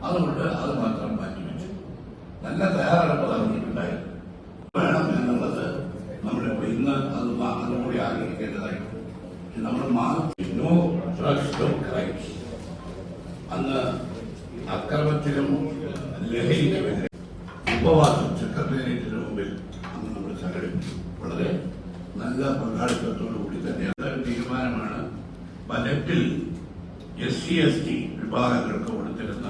അതുകൊണ്ട് അത് മാത്രം മാറ്റിവെച്ചു. നല്ല തയ്യാറെടുപ്പ് നടന്നിട്ടുണ്ടായിരുന്നു. വേണം എന്നുള്ളത് നമ്മളിപ്പോ ഇന്ന് അതും കൂടി ആഗ്രഹിക്കേണ്ടതായിരുന്നു. നമ്മൾ നോ ഡ്രഗ്സ് നോ ക്രൈംസ്. അന്ന് അക്രമത്തിലും ലഹരിക്കുമെതിരെ ഉപവാസം സെക്രട്ടേറിയറ്റിന് മുമ്പിൽ അന്ന് നമ്മൾ സംഘടിപ്പിച്ചു. വളരെ നല്ല പങ്കാളിത്തത്തോടു കൂടി തന്നെയാണ് തീരുമാനമാണ്. ബജറ്റിൽ SC/ST വിഭാഗങ്ങൾക്ക് കൊടുത്തിരുന്ന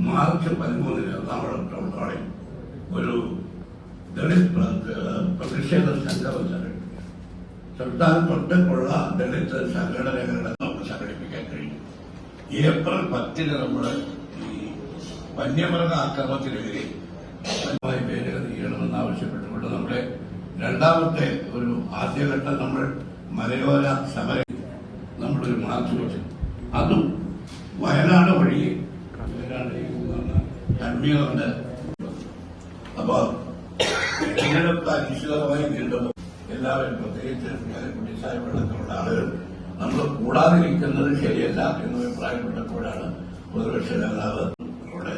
മാർച്ച് 13 എറണാകുളം ടൗൺ ഹാളിൽ ഒരു ദളിത് പ്രതിഷേധ സംഗമം സംഘടിപ്പിക്കുക. സംസ്ഥാനത്തൊട്ടുള്ള ദളിത് സംഘടനകളുടെ നമുക്ക് സംഘടിപ്പിക്കാൻ കഴിഞ്ഞു. ഏപ്രിൽ 10 നമ്മൾ ഈ വന്യമൃഗ ആക്രമണത്തിനെതിരെ ഭേദഗതി ചെയ്യണമെന്ന് ആവശ്യപ്പെട്ടുകൊണ്ട് നമ്മുടെ രണ്ടാമത്തെ ഒരു ആദ്യഘട്ടം നമ്മൾ മലയോര സമരം നമ്മളൊരു മാർച്ച് വെച്ചു. അതും വയനാട് വഴി കൺവീനറുണ്ട്. അപ്പൊ ഇതിനൊക്കെ അനിശ്ചിതമായി നീണ്ടുമ്പോൾ എല്ലാവരും പ്രത്യേകിച്ച് കുട്ടി സാഹിബ് അടക്കമുള്ള ആളുകൾ നമ്മൾ കൂടാതിരിക്കുന്നത് ശരിയല്ല എന്ന് അഭിപ്രായപ്പെട്ടപ്പോഴാണ് പ്രതിപക്ഷ നേതാവ് അവിടെ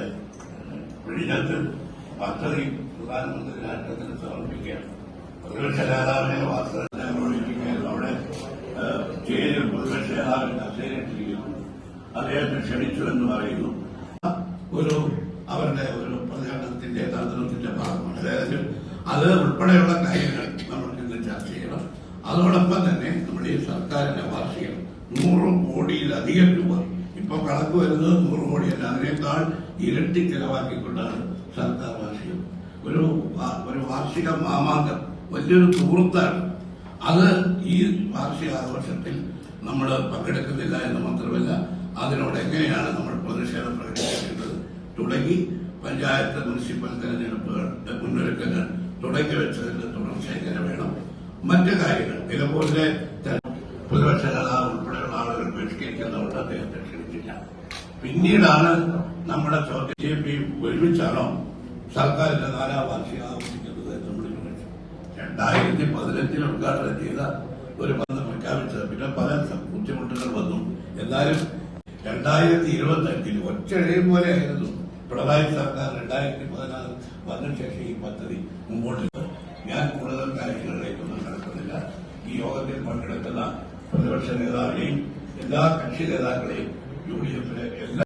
വിഴിഞ്ഞത്ത് പദ്ധതി പ്രധാനമന്ത്രി രാഷ്ട്രത്തിന് സമർപ്പിക്കുകയാണ്. പ്രതിപക്ഷ നേതാവിനെ വാർത്തകൾ അവിടെ സ്റ്റേജിൽ പ്രതിപക്ഷ നേതാവിന് കസേരയിട്ടിരിക്കുന്നു. അദ്ദേഹത്തെ ക്ഷണിച്ചു എന്ന് പറയുന്നു. ഒരു അവരുടെ ഒരു പ്രചരണത്തിന്റെ തന്ത്രത്തിന്റെ ഭാഗമാണ്. അതായത് അത് ഉൾപ്പെടെയുള്ള കാര്യങ്ങൾ നമുക്ക് ഇന്ന് ചർച്ച ചെയ്യണം. അതോടൊപ്പം തന്നെ നമ്മുടെ ഈ സർക്കാരിന്റെ വാർഷികം 100 കോടിയിലധികം രൂപ ഇപ്പൊ കണക്ക് വരുന്നത് 100 കോടിയല്ല, അതിനേക്കാൾ ഇരട്ടി ചെലവാക്കിക്കൊണ്ടാണ് സർക്കാർ വാർഷികം. ഒരു വാർഷിക മാമാങ്കം വലിയൊരു സുഹൃത്താണ്. അത് ഈ വാർഷിക ആഘോഷത്തിൽ നമ്മൾ പങ്കെടുക്കുന്നില്ല എന്ന് മാത്രമല്ല, അതിനോട് എങ്ങനെയാണ് നമ്മൾ പ്രതിഷേധം പ്രകടിപ്പിക്കേണ്ടത് തുടങ്ങി പഞ്ചായത്ത് മുനിസിപ്പൽ തെരഞ്ഞെടുപ്പുകളുടെ മുന്നൊരുക്കങ്ങൾ തുടങ്ങി വെച്ചതിന്റെ തുടർച്ച എങ്ങനെ വേണം, മറ്റു കാര്യങ്ങൾ ഇതുപോലെ പ്രതിപക്ഷ നേതാവ് ഉൾപ്പെടെയുള്ള ആളുകൾ ബഹിഷ്കരിക്കുന്നതുകൊണ്ട് അദ്ദേഹത്തെ ക്ഷണിച്ചില്ല. പിന്നീടാണ് നമ്മുടെ BJP ഒരുമിച്ചാണോ സർക്കാരിന്റെ 4ാം വാർഷികം ആഘോഷിക്കുന്നത് നമ്മൾ ചോദിച്ചു. 2015 ഉദ്ഘാടനം ചെയ്ത ഒരു ബന്ധം പ്രഖ്യാപിച്ചത്. പിന്നെ പല ബുദ്ധിമുട്ടുകൾ വന്നു. എന്നാലും 2025 ഒറ്റഴയും പോലെ ആയിരുന്നു പിണറായി സർക്കാർ 2016 വന്ന ശേഷം ഈ പദ്ധതി മുമ്പോട്ട്. ഞാൻ കൂടുതൽ കാര്യങ്ങളിലേക്കൊന്നും നടക്കുന്നില്ല. ഈ യോഗത്തിൽ പങ്കെടുക്കുന്ന പ്രതിപക്ഷ നേതാവിനെയും എല്ലാ കക്ഷി നേതാക്കളെയും UDF എല്ലാ